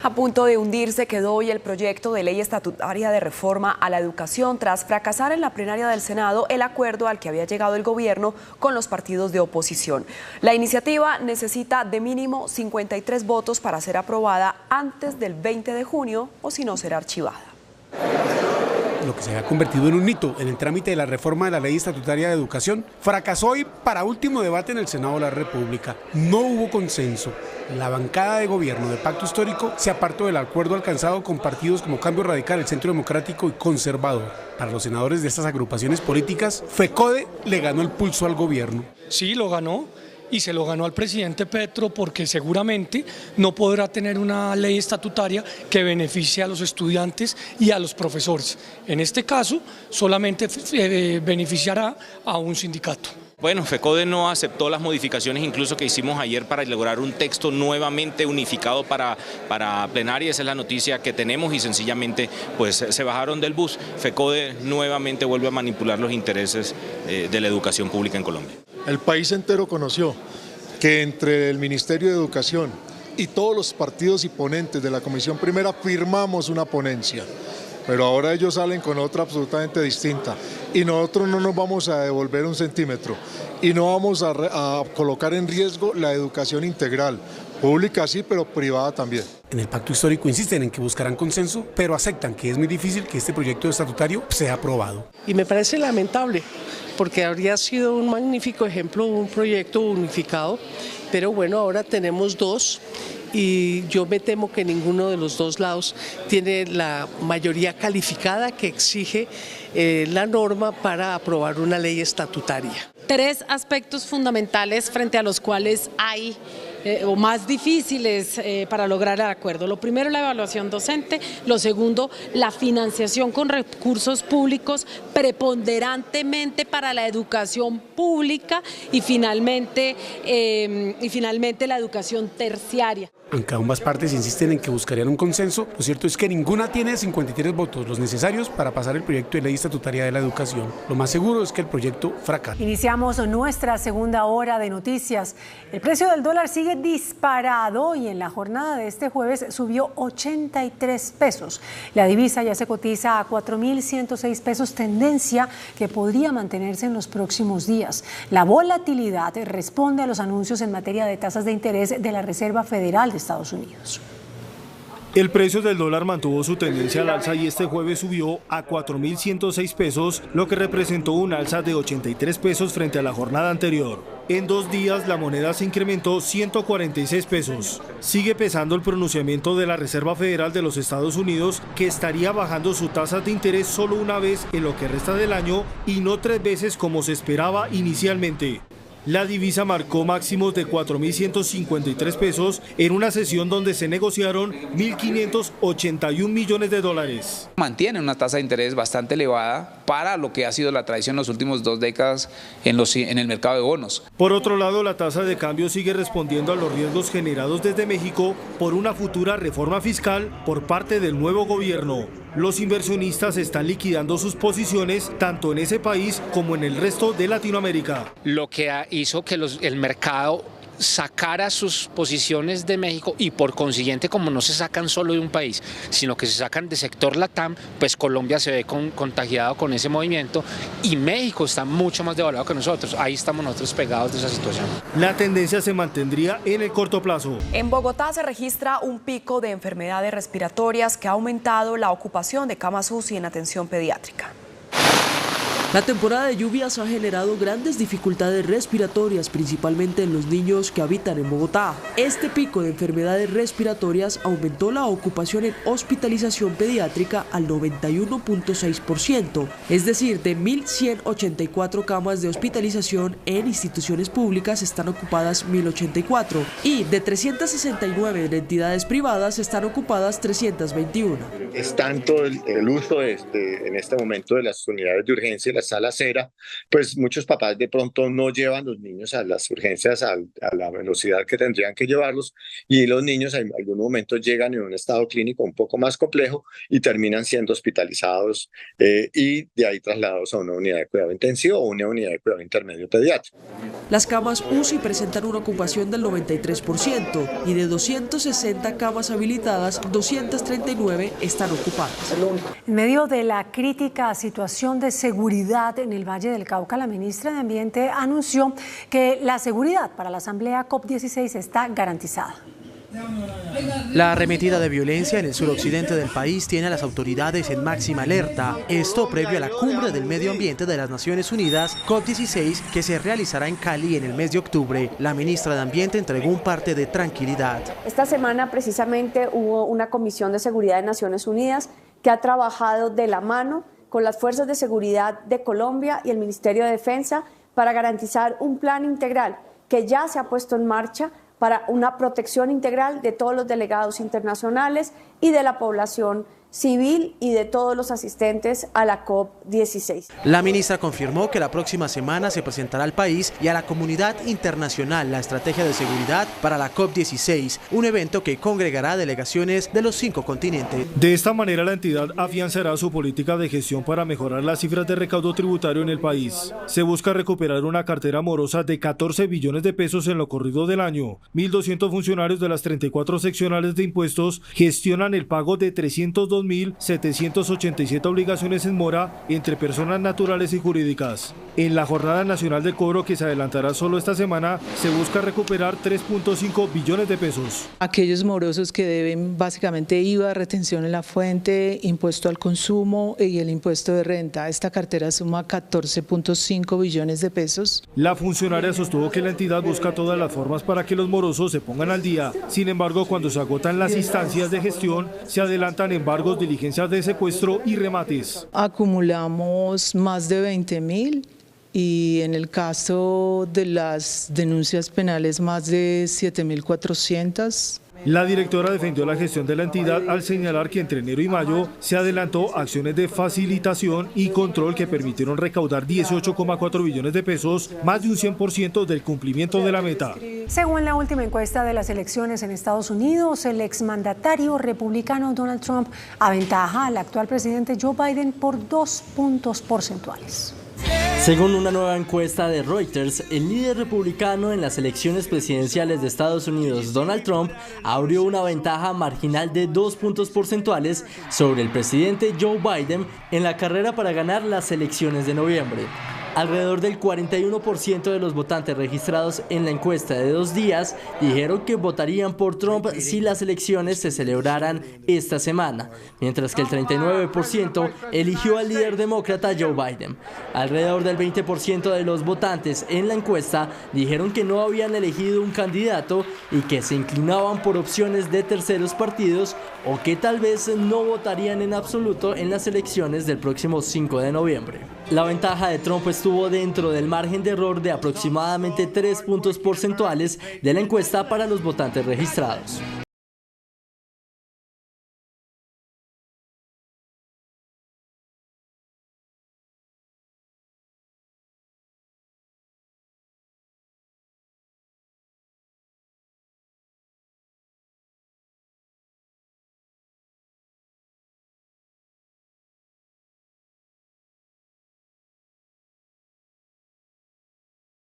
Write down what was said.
A punto de hundirse quedó hoy el proyecto de ley estatutaria de reforma a la educación tras fracasar en la plenaria del Senado el acuerdo al que había llegado el gobierno con los partidos de oposición. La iniciativa necesita de mínimo 53 votos para ser aprobada antes del 20 de junio o si no será archivada. Lo que se ha convertido en un hito en el trámite de la reforma de la Ley Estatutaria de Educación fracasó hoy para último debate en el Senado de la República. No hubo consenso. La bancada de gobierno de Pacto Histórico se apartó del acuerdo alcanzado con partidos como Cambio Radical, el Centro Democrático y Conservador. Para los senadores de estas agrupaciones políticas, FECODE le ganó el pulso al gobierno. Sí, lo ganó. Y se lo ganó al presidente Petro porque seguramente no podrá tener una ley estatutaria que beneficie a los estudiantes y a los profesores. En este caso, solamente beneficiará a un sindicato. Bueno, FECODE no aceptó las modificaciones incluso que hicimos ayer para lograr un texto nuevamente unificado para plenaria. Esa es la noticia que tenemos y sencillamente pues se bajaron del bus. FECODE nuevamente vuelve a manipular los intereses de la educación pública en Colombia. El país entero conoció que entre el Ministerio de Educación y todos los partidos y ponentes de la Comisión Primera firmamos una ponencia, pero ahora ellos salen con otra absolutamente distinta y nosotros no nos vamos a devolver un centímetro y no vamos a colocar en riesgo la educación integral, pública sí, pero privada también. En el Pacto Histórico insisten en que buscarán consenso, pero aceptan que es muy difícil que este proyecto estatutario sea aprobado. Y me parece lamentable, porque habría sido un magnífico ejemplo, un proyecto unificado, pero bueno, ahora tenemos dos y yo me temo que ninguno de los dos lados tiene la mayoría calificada que exige la norma para aprobar una ley estatutaria. Tres aspectos fundamentales frente a los cuales hay o más difíciles para lograr el acuerdo. Lo primero, la evaluación docente. Lo segundo, la financiación con recursos públicos preponderantemente para la educación pública y finalmente la educación terciaria. Aunque ambas partes insisten en que buscarían un consenso, lo cierto es que ninguna tiene 53 votos, los necesarios para pasar el proyecto de ley estatutaria de la educación. Lo más seguro es que el proyecto fracase. Iniciamos nuestra segunda hora de noticias. El precio del dólar sigue disparado y en la jornada de este jueves subió 83 pesos. La divisa ya se cotiza a 4.106 pesos, tendencia que podría mantenerse en los próximos días. La volatilidad responde a los anuncios en materia de tasas de interés de la Reserva Federal de Estados Unidos. El precio del dólar mantuvo su tendencia al alza y este jueves subió a 4.106 pesos, lo que representó un alza de 83 pesos frente a la jornada anterior. En 2 días la moneda se incrementó 146 pesos. Sigue pesando el pronunciamiento de la Reserva Federal de los Estados Unidos, que estaría bajando su tasa de interés solo una vez en lo que resta del año y no 3 veces como se esperaba inicialmente. La divisa marcó máximos de 4.153 pesos en una sesión donde se negociaron 1.581 millones de dólares. Mantiene una tasa de interés bastante elevada para lo que ha sido la tradición en las últimas 2 décadas en el mercado de bonos. Por otro lado, la tasa de cambio sigue respondiendo a los riesgos generados desde México por una futura reforma fiscal por parte del nuevo gobierno. Los inversionistas están liquidando sus posiciones tanto en ese país como en el resto de Latinoamérica. Lo que hizo que el mercado sacara sus posiciones de México y por consiguiente, como no se sacan solo de un país, sino que se sacan de sector LATAM, pues Colombia se ve contagiado con ese movimiento y México está mucho más devaluado que nosotros. Ahí estamos nosotros pegados de esa situación. La tendencia se mantendría en el corto plazo. En Bogotá se registra un pico de enfermedades respiratorias que ha aumentado la ocupación de camas UCI en atención pediátrica. La temporada de lluvias ha generado grandes dificultades respiratorias, principalmente en los niños que habitan en Bogotá. Este pico de enfermedades respiratorias aumentó la ocupación en hospitalización pediátrica al 91.6%, es decir, de 1.184 camas de hospitalización en instituciones públicas están ocupadas 1.084 y de 369 en entidades privadas están ocupadas 321. Es tanto el uso en este momento de las unidades de urgencia la sala cera, pues muchos papás de pronto no llevan los niños a las urgencias a la velocidad que tendrían que llevarlos, y los niños en algún momento llegan en un estado clínico un poco más complejo y terminan siendo hospitalizados y de ahí trasladados a una unidad de cuidado intensivo o una unidad de cuidado intermedio pediátrico. Las camas UCI presentan una ocupación del 93% y de 260 camas habilitadas, 239 están ocupadas. En medio de la crítica situación de seguridad en el Valle del Cauca, la ministra de Ambiente anunció que la seguridad para la Asamblea COP16 está garantizada. La arremetida de violencia en el suroccidente del país tiene a las autoridades en máxima alerta. Esto previo a la cumbre del medio ambiente de las Naciones Unidas, COP16, que se realizará en Cali en el mes de octubre. La ministra de Ambiente entregó un parte de tranquilidad. Esta semana precisamente hubo una comisión de seguridad de Naciones Unidas que ha trabajado de la mano con las fuerzas de seguridad de Colombia y el Ministerio de Defensa para garantizar un plan integral que ya se ha puesto en marcha para una protección integral de todos los delegados internacionales y de la población civil y de todos los asistentes a la COP16. La ministra confirmó que la próxima semana se presentará al país y a la comunidad internacional la estrategia de seguridad para la COP16, un evento que congregará delegaciones de los 5 continentes. De esta manera, la entidad afianzará su política de gestión para mejorar las cifras de recaudo tributario en el país. Se busca recuperar una cartera morosa de 14 billones de pesos en lo corrido del año. 1.200 funcionarios de las 34 seccionales de impuestos gestionan el pago de 302.787 obligaciones en mora entre personas naturales y jurídicas. En la Jornada Nacional del Cobro, que se adelantará solo esta semana, se busca recuperar 3.5 billones de pesos. Aquellos morosos que deben básicamente IVA, retención en la fuente, impuesto al consumo y el impuesto de renta. Esta cartera suma 14.5 billones de pesos. La funcionaria sostuvo que la entidad busca todas las formas para que los morosos se pongan al día. Sin embargo, cuando se agotan las instancias de gestión, se adelantan embargos, diligencias de secuestro y remates. Acumulamos más de 20.000 y en el caso de las denuncias penales más de 7.400. La directora defendió la gestión de la entidad al señalar que entre enero y mayo se adelantó acciones de facilitación y control que permitieron recaudar 18,4 billones de pesos, más de un 100% del cumplimiento de la meta. Según la última encuesta de las elecciones en Estados Unidos, el exmandatario republicano Donald Trump aventaja al actual presidente Joe Biden por 2 puntos porcentuales. Según una nueva encuesta de Reuters, el líder republicano en las elecciones presidenciales de Estados Unidos, Donald Trump, abrió una ventaja marginal de 2 puntos porcentuales sobre el presidente Joe Biden en la carrera para ganar las elecciones de noviembre. Alrededor del 41% de los votantes registrados en la encuesta de 2 días dijeron que votarían por Trump si las elecciones se celebraran esta semana, mientras que el 39% eligió al líder demócrata Joe Biden. Alrededor del 20% de los votantes en la encuesta dijeron que no habían elegido un candidato y que se inclinaban por opciones de terceros partidos o que tal vez no votarían en absoluto en las elecciones del próximo 5 de noviembre. La ventaja de Trump estuvo dentro del margen de error de aproximadamente 3 puntos porcentuales de la encuesta para los votantes registrados.